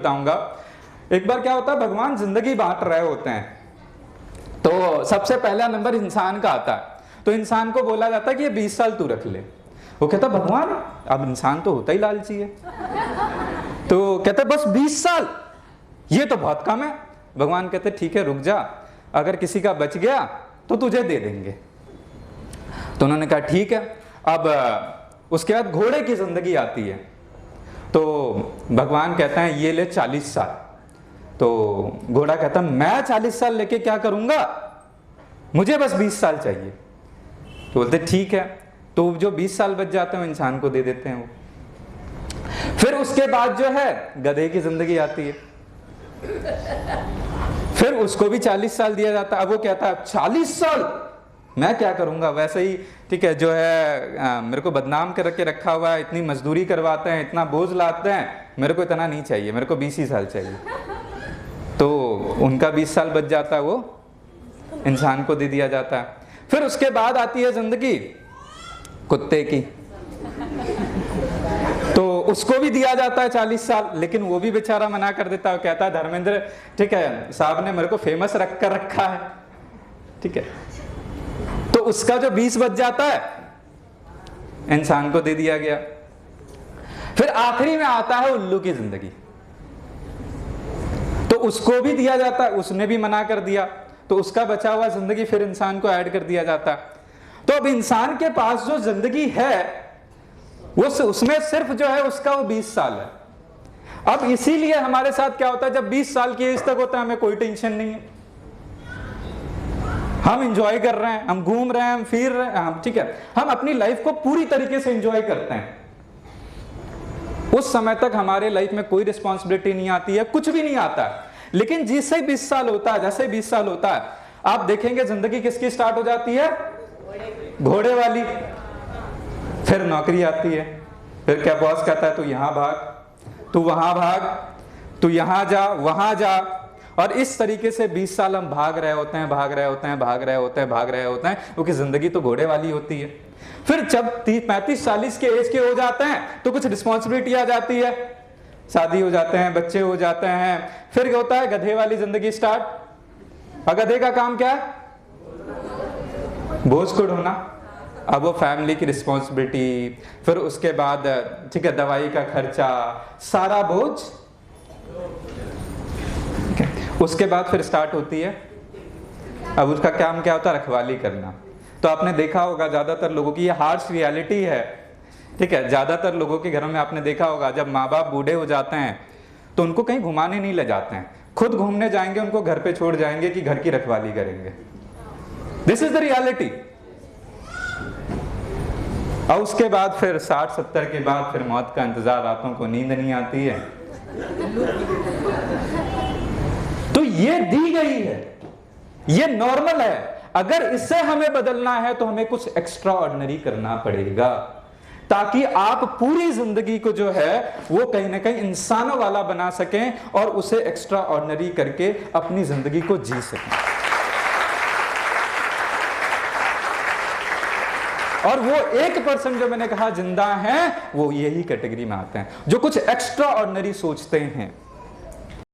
बताऊंगा। एक बार क्या होता है, भगवान जिंदगी बांट रहे होते हैं, तो सबसे पहला नंबर इंसान का आता है। तो इंसान को बोला जाता है कि ये 20 साल तू रख ले। वो कहता भगवान, अब इंसान तो होता ही लालची है, तो कहता बस 20 साल, ये तो बहुत कम है। भगवान कहते ठीक है रुक जा, अगर किसी का बच गया तो तुझे दे देंगे। तो उन्होंने कहा ठीक है। अब उसके बाद घोड़े की जिंदगी आती है, तो भगवान कहता है ये ले 40 साल। तो घोड़ा कहता मैं 40 साल लेके क्या करूंगा, मुझे बस 20 साल चाहिए। तो बोलते ठीक है। तो जो 20 साल बच जाते हैं इंसान को दे देते हैं वो। फिर उसके बाद जो है गधे की जिंदगी आती है, फिर उसको भी 40 साल दिया जाता है। अब वो कहता है 40 साल मैं क्या करूंगा, वैसे ही ठीक है जो है मेरे को बदनाम करके रखा हुआ है, इतनी मजदूरी करवाते हैं, इतना बोझ लाते हैं, मेरे को इतना नहीं चाहिए, मेरे को 20 ही साल चाहिए। तो उनका 20 साल बच जाता है, वो इंसान को दे दिया जाता है। फिर उसके बाद आती है जिंदगी कुत्ते की, तो उसको भी दिया जाता है 40 साल, लेकिन वो भी बेचारा मना कर देता है। कहता है धर्मेंद्र ठीक है साहब ने मेरे को फेमस रख कर रखा है, ठीक है, तो उसका जो 20 बच जाता है इंसान को दे दिया गया। फिर आखिरी में आता है उल्लू की जिंदगी, तो उसको भी दिया जाता है, उसने भी मना कर दिया, तो उसका बचा हुआ जिंदगी फिर इंसान को ऐड कर दिया जाता है। तो अब इंसान के पास जो जिंदगी है वो उसमें सिर्फ जो है उसका वो 20 साल है। अब इसीलिए हमारे साथ क्या होता है, जब 20 साल की एज तक होता है हमें कोई टेंशन नहीं है, हम एंजॉय कर रहे हैं, हम घूम रहे हैं, हम फिर रहे हैं, हम ठीक है, हम अपनी लाइफ को पूरी तरीके से एंजॉय करते हैं। उस समय तक हमारे लाइफ में कोई रिस्पॉन्सिबिलिटी नहीं आती है, कुछ भी नहीं आता है। लेकिन जैसे 20 साल होता है, जैसे 20 साल होता है, आप देखेंगे जिंदगी किसकी स्टार्ट हो जाती है, घोड़े वाली। फिर नौकरी आती है, फिर क्या बॉस कहता है तू यहां भाग, तू वहां भाग, तू यहां जा, वहां जा, और इस तरीके से 20 साल हम भाग रहे होते हैं, भाग रहे होते हैं, भाग रहे होते हैं, भाग रहे होते हैं, क्योंकि जिंदगी तो घोड़े वाली होती है। फिर जब 35-40 के एज के हो जाते हैं तो कुछ रिस्पॉन्सिबिलिटी आ जाती है, शादी हो जाते हैं, बच्चे हो जाते हैं, फिर होता है गधे वाली जिंदगी स्टार्ट। और गधे का काम क्या है, बोझ को ढोना। अब वो फैमिली की रिस्पॉन्सिबिलिटी, फिर उसके बाद ठीक है दवाई का खर्चा, सारा बोझ। उसके बाद फिर स्टार्ट होती है, अब उसका काम क्या होता है, रखवाली करना। तो आपने देखा होगा ज्यादातर लोगों की ये हार्श रियलिटी है, ठीक है, ज्यादातर लोगों के घरों में आपने देखा होगा जब माँ बाप बूढ़े हो जाते हैं तो उनको कहीं घुमाने नहीं ले जाते हैं, खुद घूमने जाएंगे, उनको घर पे छोड़ जाएंगे कि घर की रखवाली करेंगे। This is the reality. और उसके बाद फिर 60-70 के बाद फिर मौत का इंतजार, रातों को नींद नहीं आती है। तो ये दी गई है, ये नॉर्मल है। अगर इससे हमें बदलना है तो हमें कुछ एक्स्ट्रा ऑर्डिनरी करना पड़ेगा, ताकि आप पूरी जिंदगी को जो है वो कहीं ना कहीं इंसानों वाला बना सकें और उसे एक्स्ट्रा ऑर्डिनरी करके अपनी जिंदगी को जी सकें। और वो 1% जो मैंने कहा जिंदा हैं, वो यही कैटेगरी में आते हैं, जो कुछ एक्स्ट्रा ऑर्डिनरी सोचते हैं।